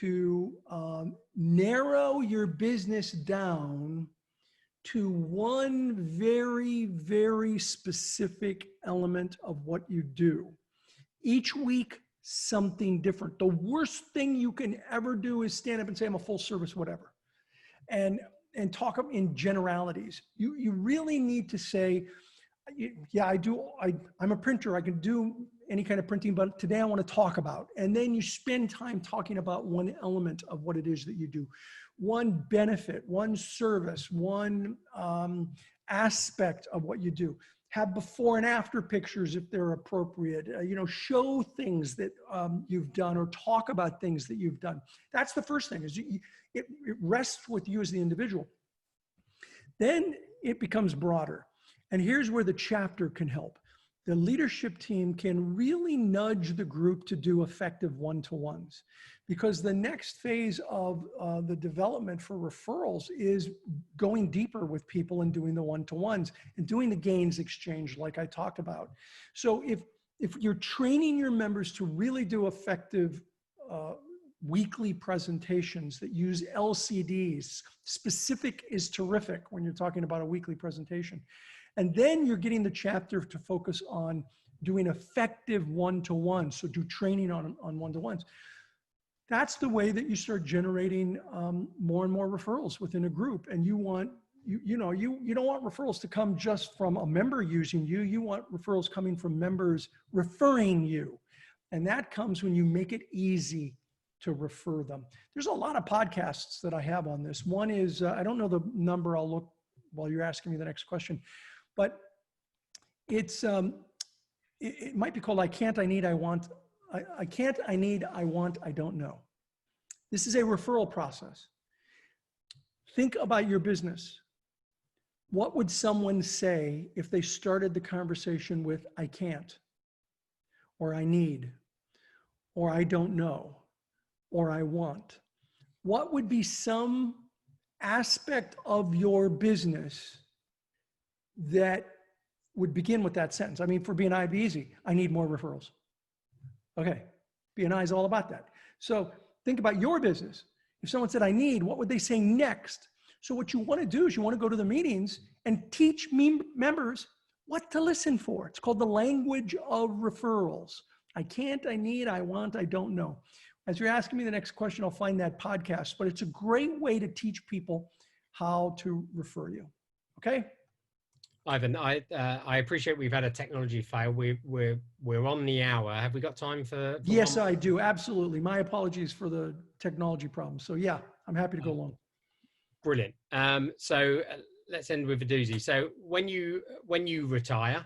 to narrow your business down to one very, very specific element of what you do. Each week, something different. The worst thing you can ever do is stand up and say, I'm a full service, whatever. And talk in generalities. You really need to say, yeah, I'm a printer. I can do any kind of printing, but today I want to talk about. And then you spend time talking about one element of what it is that you do. One benefit, one service, one aspect of what you do. Have before and after pictures if they're appropriate. Show things that you've done or talk about things that you've done. That's the first thing, is it rests with you as the individual. Then it becomes broader. And here's where the chapter can help. The leadership team can really nudge the group to do effective one-to-ones, because the next phase of the development for referrals is going deeper with people and doing the one-to-ones and doing the gains exchange like I talked about. So if you're training your members to really do effective weekly presentations that use LCDs, specific is terrific when you're talking about a weekly presentation. And then you're getting the chapter to focus on doing effective one-to-ones. So do training on one-to-ones. That's the way that you start generating more and more referrals within a group. And you want, you don't want referrals to come just from a member using you. You want referrals coming from members referring you. And that comes when you make it easy to refer them. There's a lot of podcasts that I have on this. One is, I don't know the number, I'll look while you're asking me the next question, but it's, it might be called I Can't, I Need, I Want. I can't, I need, I want, I don't know. This is a referral process. Think about your business. What would someone say if they started the conversation with I can't, or I need, or I don't know, or I want? What would be some aspect of your business that would begin with that sentence? I mean, for BNI, it'd be easy. I need more referrals. Okay, BNI is all about that. So think about your business. If someone said, I need, what would they say next? So what you want to do is you want to go to the meetings and teach members what to listen for. It's called the language of referrals. I can't, I need, I want, I don't know. As you're asking me the next question, I'll find that podcast, but it's a great way to teach people how to refer you. Okay? Ivan, I appreciate we've had a technology fail. We're on the hour. Have we got time for Yes, I do. Absolutely. My apologies for the technology problem. So yeah, I'm happy to go along. Brilliant. So let's end with a doozy. So when you retire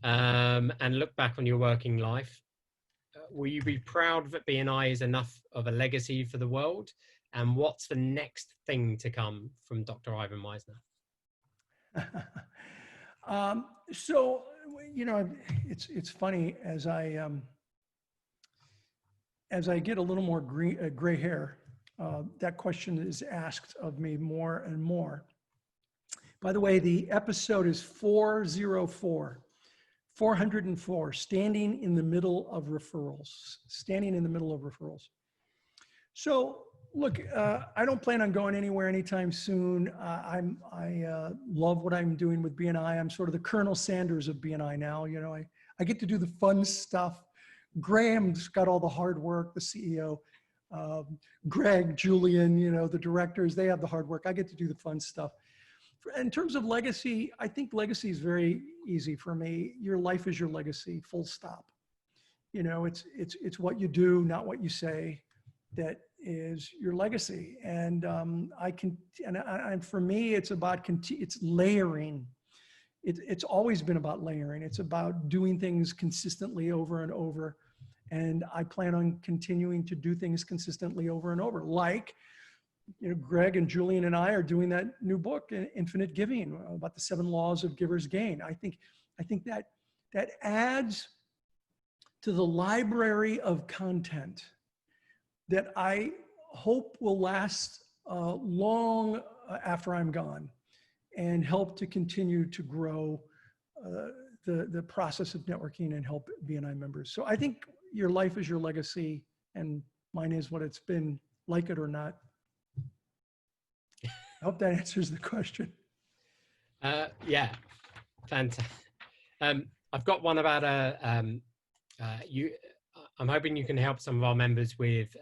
and look back on your working life, will you be proud that BNI is enough of a legacy for the world? And what's the next thing to come from Dr. Ivan Misner? So, it's funny as I get a little more gray hair, that question is asked of me more and more. By the way, the episode is 404, standing in the middle of referrals, So look, I don't plan on going anywhere anytime soon. I love what I'm doing with BNI. I'm sort of the Colonel Sanders of BNI now. I get to do the fun stuff. Graham's got all the hard work, the CEO. Greg, Julian, the directors, they have the hard work. I get to do the fun stuff. In terms of legacy, I think legacy is very easy for me. Your life is your legacy, full stop. It's what you do, not what you say, that is your legacy. And for me, it's about, it's layering. It's always been about layering. It's about doing things consistently over and over. And I plan on continuing to do things consistently over and over. Like, Greg and Julian and I are doing that new book, Infinite Giving, about the 7 laws of givers gain. I think that adds to the library of content that I hope will last long after I'm gone and help to continue to grow the process of networking and help BNI members. So I think your life is your legacy and mine is what it's been, like it or not. I hope that answers the question. Yeah, fantastic. I've got one about I'm hoping you can help some of our members with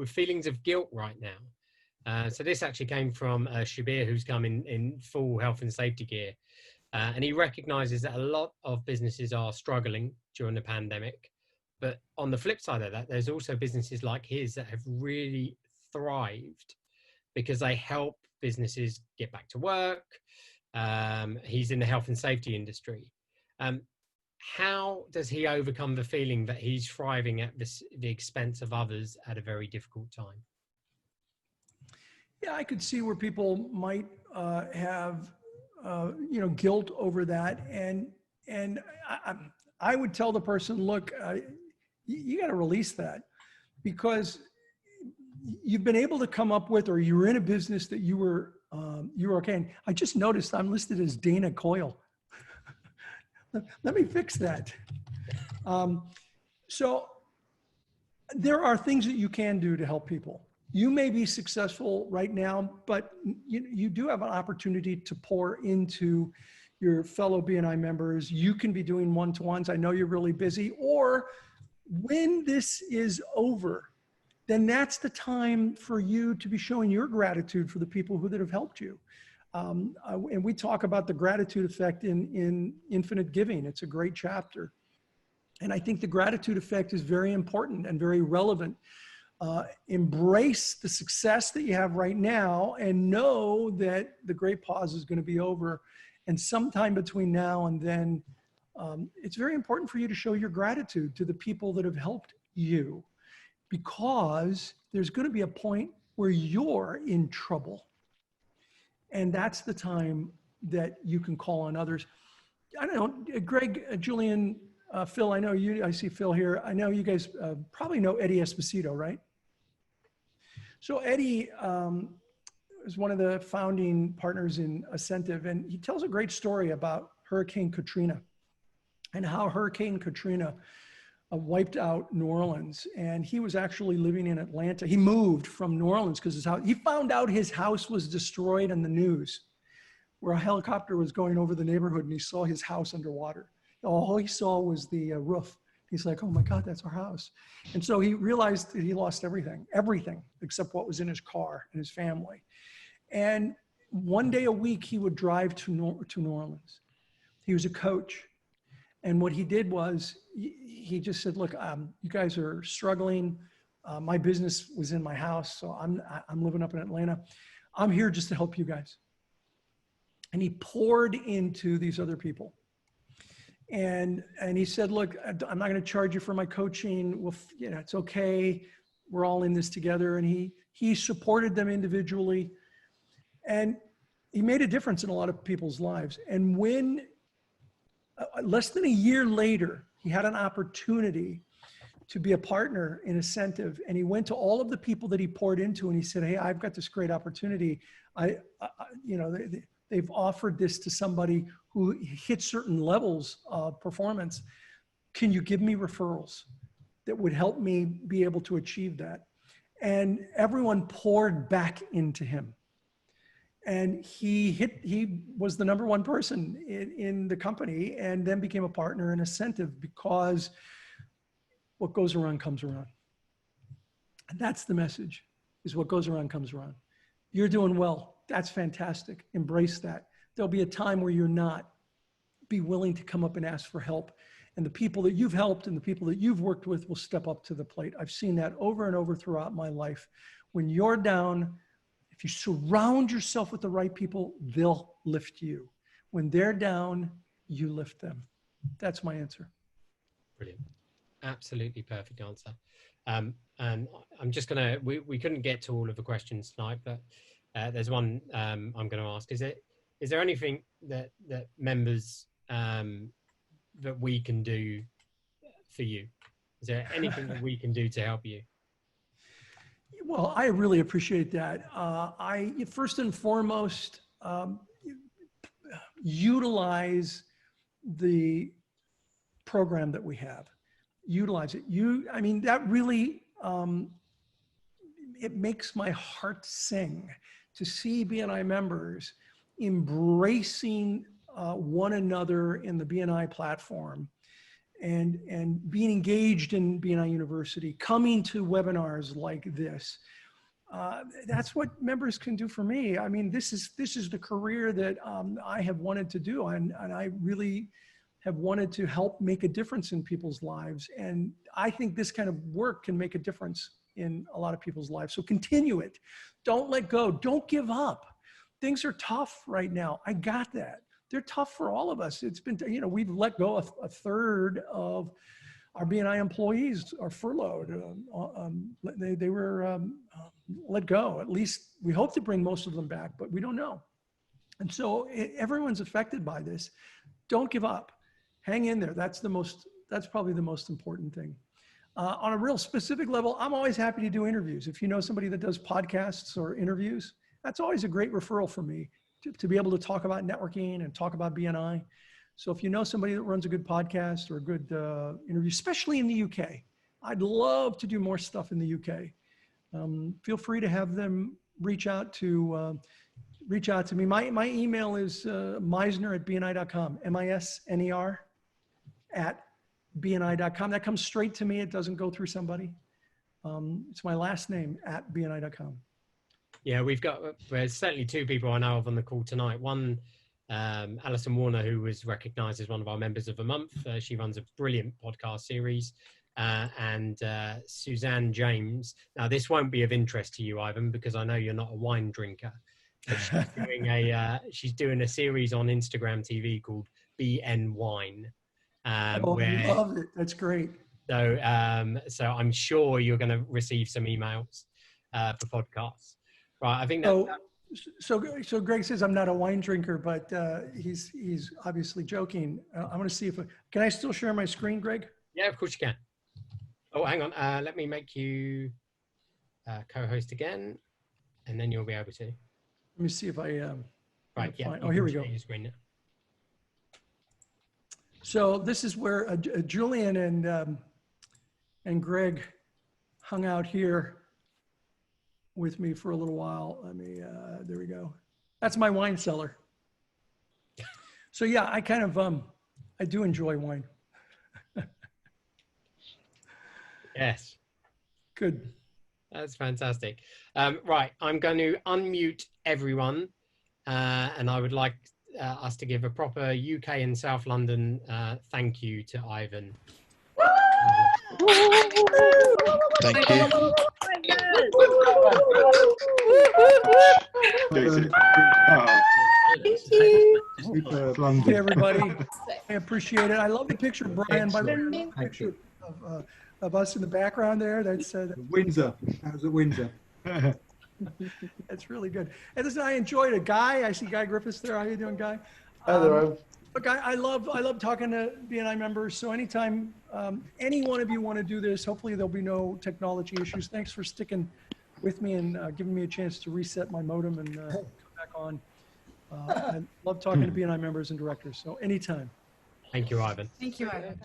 feelings of guilt right now. So this actually came from Shabir, who's come in full health and safety gear. And he recognizes that a lot of businesses are struggling during the pandemic. But on the flip side of that, there's also businesses like his that have really thrived because they help businesses get back to work. He's in the health and safety industry. How does he overcome the feeling that he's thriving at the expense of others at a very difficult time? Yeah, I could see where people might have, guilt over that. And I would tell the person, look, you got to release that, because you've been able to come up with, or you were in a business that you were okay. And I just noticed I'm listed as Dana Coyle. Let me fix that. So there are things that you can do to help people. You may be successful right now, but you do have an opportunity to pour into your fellow BNI members. You can be doing one-to-ones. I know you're really busy. Or when this is over, then that's the time for you to be showing your gratitude for the people that have helped you. And we talk about the gratitude effect in Infinite Giving. It's a great chapter. And I think the gratitude effect is very important and very relevant. Embrace the success that you have right now and know that the great pause is going to be over. And sometime between now and then, it's very important for you to show your gratitude to the people that have helped you, because there's going to be a point where you're in trouble. And that's the time that you can call on others. I don't know, Greg, Julian, Phil, I know you, I see Phil here. I know you guys probably know Eddie Esposito, right? So Eddie is one of the founding partners in Ascentive, and he tells a great story about Hurricane Katrina and how Hurricane Katrina wiped out New Orleans. And he was actually living in Atlanta. He moved from New Orleans because he found out his house was destroyed in the news, where a helicopter was going over the neighborhood, and he saw his house underwater. All he saw was the roof. He's like, oh my God, that's our house. And so he realized that he lost everything except what was in his car and his family. And one day a week, he would drive to New Orleans. He was a coach. And what he did was he just said, look, you guys are struggling. My business was in my house, so I'm living up in Atlanta. I'm here just to help you guys. And he poured into these other people. And he said, look, I'm not going to charge you for my coaching. Well, it's okay. We're all in this together. And he supported them individually. And he made a difference in a lot of people's lives. And when less than a year later, he had an opportunity to be a partner in Ascentive. And he went to all of the people that he poured into, and he said, hey, I've got this great opportunity. They've offered this to somebody who hit certain levels of performance. Can you give me referrals that would help me be able to achieve that? And everyone poured back into him. And he was the number one person in the company, and then became a partner in Ascentive, because what goes around comes around. And that's the message, is what goes around comes around. You're doing well. That's fantastic. Embrace that. There'll be a time where you're not. Be willing to come up and ask for help. And the people that you've helped and the people that you've worked with will step up to the plate. I've seen that over and over throughout my life. When you're down, if you surround yourself with the right people, they'll lift you. When they're down, you lift them. That's my answer. Brilliant. Absolutely perfect answer. And I'm just going to, we couldn't get to all of the questions tonight, but there's one I'm going to ask. Is there anything that members that we can do for you? Is there anything that we can do to help you? Well, I really appreciate that. First and foremost, utilize the program that we have. Utilize it. That really, it makes my heart sing to see BNI members embracing one another in the BNI platform, and being engaged in BNI University, coming to webinars like this. That's what members can do for me. I mean, this is the career that I have wanted to do, and I really have wanted to help make a difference in people's lives. And I think this kind of work can make a difference in a lot of people's lives. So continue it. Don't let go. Don't give up. Things are tough right now. I got that. They're tough for all of us. It's been, we've let go of a third of our BNI employees are furloughed. They were let go. At least we hope to bring most of them back, but we don't know. And so everyone's affected by this. Don't give up. Hang in there. That's probably the most important thing. On a real specific level, I'm always happy to do interviews. If you know somebody that does podcasts or interviews, that's always a great referral for me to be able to talk about networking and talk about BNI. So if you know somebody that runs a good podcast or a good interview, especially in the UK, I'd love to do more stuff in the UK. Feel free to have them reach out to me. My email is misner@bni.com, MISNER @bni.com. That comes straight to me. It doesn't go through somebody. It's my last name at bni.com. Yeah, there's certainly two people I know of on the call tonight. One, Alison Warner, who was recognised as one of our members of the month. She runs a brilliant podcast series. And Suzanne James. Now, this won't be of interest to you, Ivan, because I know you're not a wine drinker. But she's doing a series on Instagram TV called BN Wine. I love it. That's great. So I'm sure you're going to receive some emails for podcasts. Right, I think so Greg says I'm not a wine drinker, but he's obviously joking. I'm going to see can I still share my screen, Greg? Yeah, of course you can. Oh, hang on. Let me make you co-host again, and then you'll be able to. Let me see if I. Right. Yeah. Oh, here we go. So this is where Julian and Greg hung out here with me for a little while. There we go. That's my wine cellar. So yeah, I kind of I do enjoy wine. Yes. Good. That's fantastic. Right, I'm going to unmute everyone, and I would like us to give a proper UK and South London thank you to Ivan. Thank you. Hey everybody, I appreciate it. I love the picture, Brian. By the way, I love the picture of us in the background there. That's Windsor. That was at Windsor. That's really good. And listen, I enjoyed it. Guy, I see Guy Griffiths there. How you doing, Guy? Hi there. Look, I love talking to BNI members. So anytime any one of you want to do this, hopefully there'll be no technology issues. Thanks for sticking with me and giving me a chance to reset my modem and come back on. I love talking to BNI members and directors. So anytime. Thank you, Ivan. Thank you, Ivan.